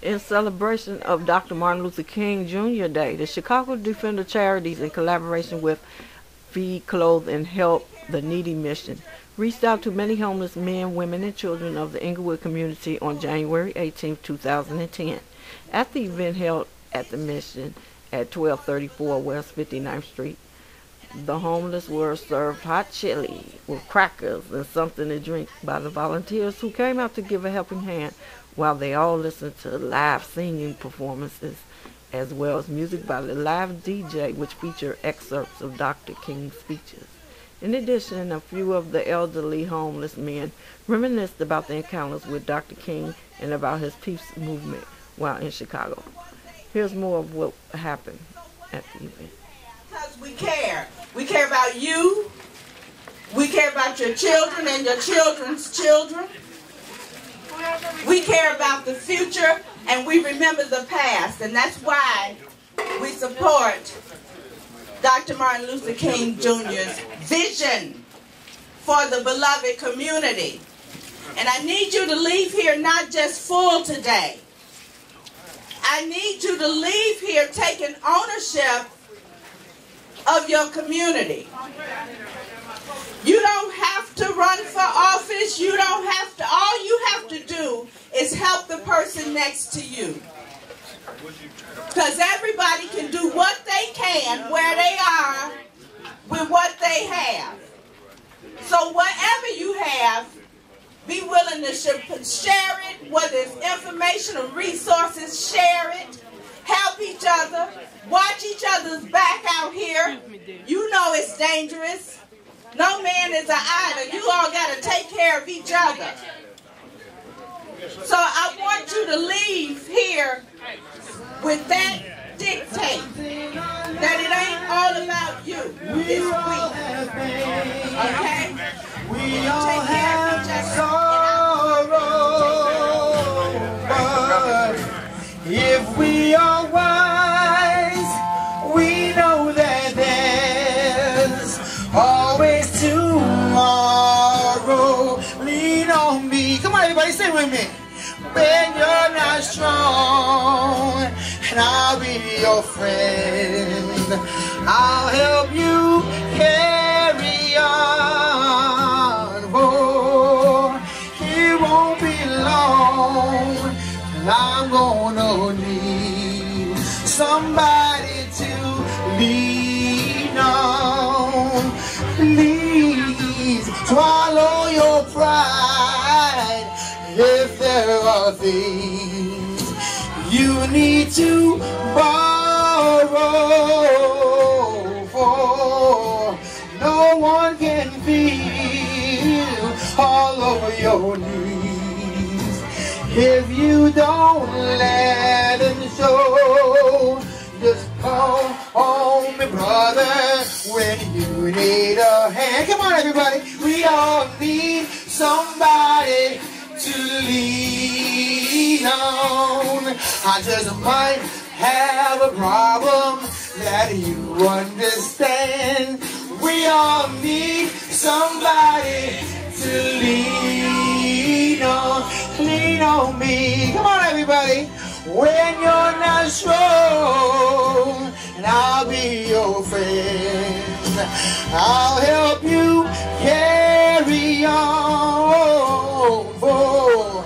In celebration of Dr. Martin Luther King Jr. Day, the Chicago Defender Charities, in collaboration with Feed, Clothe, and Help the Needy Mission, reached out to many homeless men, women, and children of the Englewood community on January 18, 2010. At the event held at the mission at 1234 West 59th Street, the homeless were served hot chili with crackers and something to drink by the volunteers who came out to give a helping hand, while they all listened to live singing performances as well as music by the live DJ, which featured excerpts of Dr. King's speeches. In addition, a few of the elderly homeless men reminisced about the encounters with Dr. King and about his peace movement while in Chicago. Here's more of what happened at the event. Because we care. We care about you. We care about your children and your children's children. We care about the future, and we remember the past, and that's why we support Dr. Martin Luther King Jr.'s vision for the beloved community. And I need you to leave here not just full today. I need you to leave here taking ownership of your community. You don't have to run for office. You don't have to. All you have to do is help the person next to you. Because everybody can do what they can where they are with what they have. So whatever you have, be willing to share it, whether it's information or resources, share it. Help each other. Watch each other's back out here. You know it's dangerous. No man is an idol. You all got to take care of each other. So I want you to leave here with that dictate that it ain't all about you. It's we. Okay? We all have sorrow, but if we are wise, we know that there's always tomorrow. Lean on me. Come on, everybody, sing with me. When you're not strong, and I'll be your friend. I'll help you carry on. Oh, it won't be long, and I'm gonna need somebody to lean on. Please swallow your pride. If there are things you need to borrow, for no one can feel all over your needs if you don't let them show. Just call on me, brother, when you need a hand. Come on, everybody. We all need somebody to lean on. I just might have a problem that you understand. We all need somebody to lean on. Lean on me. Come on, everybody. When you're not strong, and I'll be your friend. I'll help you carry on. For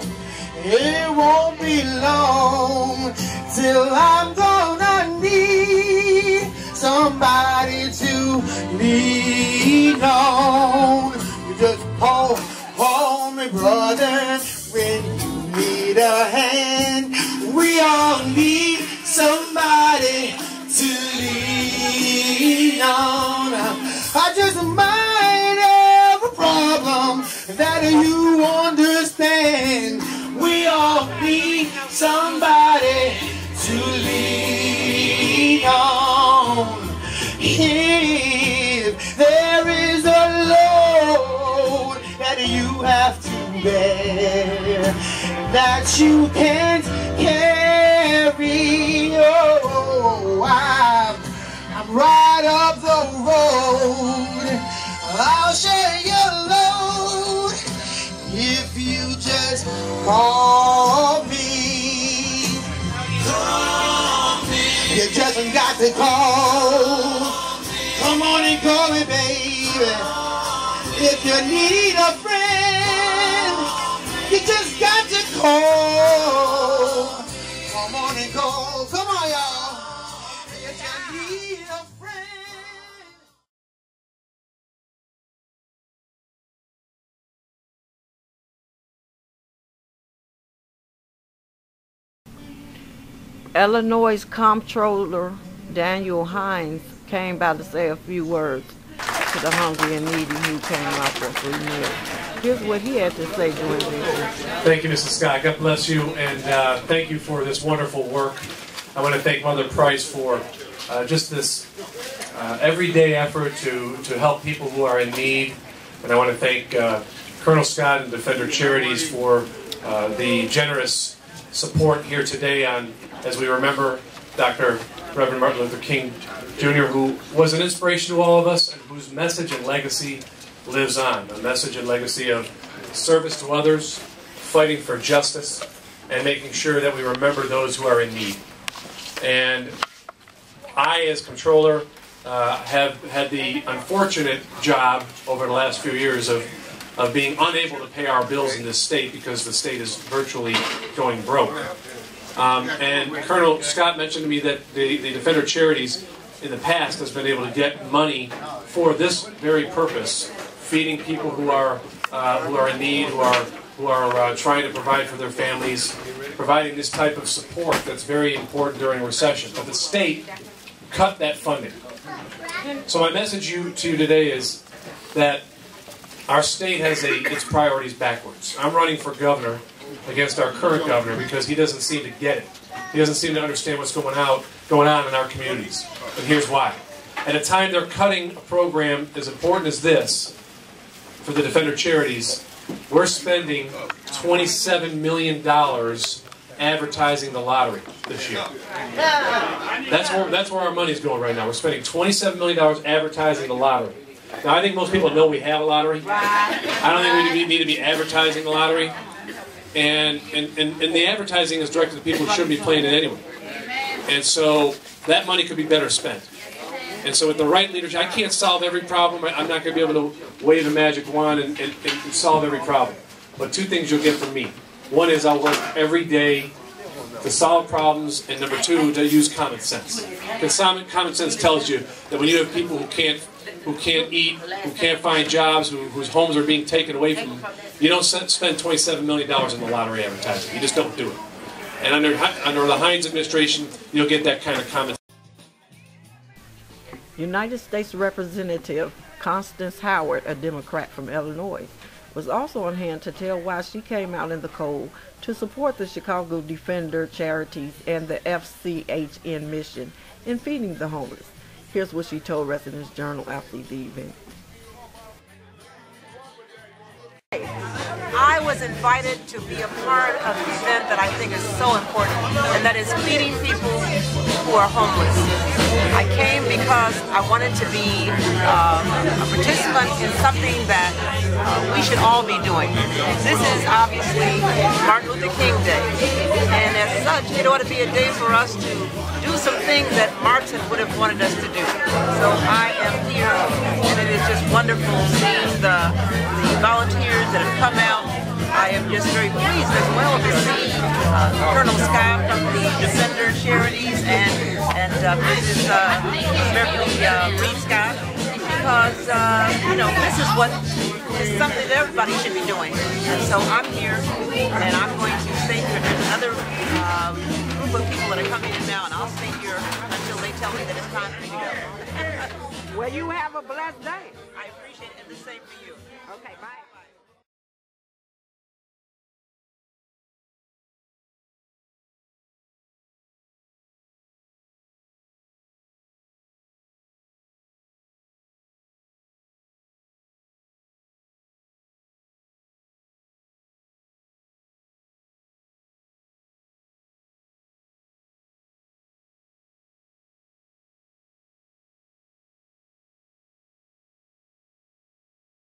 it won't be long till I'm gonna need somebody to lean on. You just call on me, brother, when you need a hand. We all need somebody to lean on. I just might have a problem that you understand. We all need somebody to lean on. If there is a load that you have to bear, that you can't carry, oh, I'm right up the road. I'll share your load if you just call me. You just got to call. Come on and call me, baby. If you need a friend, you just got to call. Come on and call. Come on, y'all. If you need a friend. Illinois Comptroller Daniel Hines came by to say a few words to the hungry and needy who came out for free meals. Here's what he had to say during this. Thank you, Mrs. Scott. God bless you, and thank you for this wonderful work. I want to thank Mother Price for just this everyday effort to help people who are in need, and I want to thank Colonel Scott and Defender Charities for the generous support here today as we remember Dr. Reverend Martin Luther King Jr., who was an inspiration to all of us and whose message and legacy lives on. A message and legacy of service to others, fighting for justice, and making sure that we remember those who are in need. And I, as Comptroller, have had the unfortunate job over the last few years of being unable to pay our bills in this state because the state is virtually going broke. And Colonel Scott mentioned to me that the Defender Charities in the past has been able to get money for this very purpose, feeding people who are in need, who are trying to provide for their families, providing this type of support that's very important during a recession. But the state cut that funding. So my message to you today is that our state has its priorities backwards. I'm running for governor against our current governor because he doesn't seem to get it. He doesn't seem to understand what's going on in our communities. And here's why. At a time they're cutting a program as important as this for the Defender Charities, we're spending $27 million advertising the lottery this year. That's where our money's going right now. We're spending $27 million advertising the lottery. Now, I think most people know we have a lottery. I don't think we need to be advertising the lottery. And the advertising is directed to people who shouldn't be playing it anyway. And so that money could be better spent. And so with the right leadership, I can't solve every problem. I'm not going to be able to wave a magic wand and solve every problem. But two things you'll get from me. One is I'll work every day to solve problems, and number two, to use common sense. Because common sense tells you that when you have people who can't eat, who can't find jobs, whose homes are being taken away from them, you don't spend $27 million in the lottery advertising. You just don't do it. And under the Hines administration, you'll get that kind of common sense. United States Representative Constance Howard, a Democrat from Illinois, was also on hand to tell why she came out in the cold to support the Chicago Defender Charities and the FCHN mission in feeding the homeless. Here's what she told Residents Journal after the event. I was invited to be a part of an event that I think is so important, and that is feeding people who are homeless. I came because I wanted to be a participant in something that we should all be doing. This is obviously Martin Luther King Day, and as such, it ought to be a day for us to do some things that Martin would have wanted us to do. So I am here, and it is just wonderful seeing the volunteers that have come out. I am just very pleased as well to see Colonel Scott from the Defender Charities and Mrs. Beverly Reed Scott, because this is something that everybody should be doing. And so I'm here, and